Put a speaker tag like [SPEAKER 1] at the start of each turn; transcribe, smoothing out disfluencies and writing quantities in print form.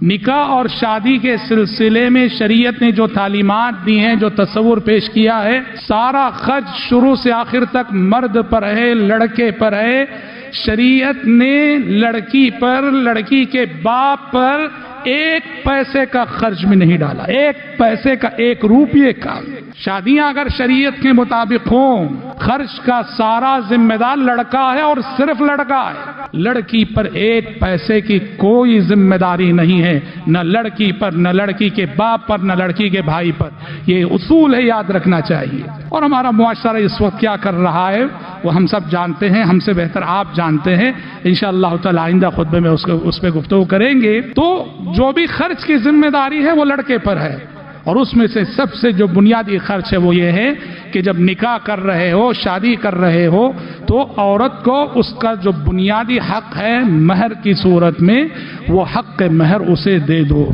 [SPEAKER 1] نکاح اور شادی کے سلسلے میں شریعت نے جو تعلیمات دی ہیں، جو تصور پیش کیا ہے، سارا خرچ شروع سے آخر تک مرد پر ہے، لڑکے پر ہے۔ شریعت نے لڑکی پر، لڑکی کے باپ پر ایک پیسے کا خرچ بھی نہیں ڈالا، ایک پیسے کا، ایک روپیے کا۔ شادیاں اگر شریعت کے مطابق ہوں، خرچ کا سارا ذمہ دار لڑکا ہے اور صرف لڑکا ہے، لڑکی پر ایک پیسے کی کوئی ذمہ داری نہیں ہے، نہ لڑکی پر، نہ لڑکی کے باپ پر، نہ لڑکی کے بھائی پر۔ یہ اصول ہے، یاد رکھنا چاہیے۔ اور ہمارا معاشرہ اس وقت کیا کر رہا ہے وہ ہم سب جانتے ہیں، ہم سے بہتر آپ جانتے ہیں۔ انشاءاللہ تعالی آئندہ خطبے میں اس پہ گفتگو کریں گے۔ تو جو بھی خرچ کی ذمہ داری ہے وہ لڑکے پر ہے، اور اس میں سے سب سے جو بنیادی خرچ ہے وہ یہ ہے کہ جب نکاح کر رہے ہو، شادی کر رہے ہو، تو عورت کو اس کا جو بنیادی حق ہے مہر کی صورت میں، وہ حق مہر اسے دے دو۔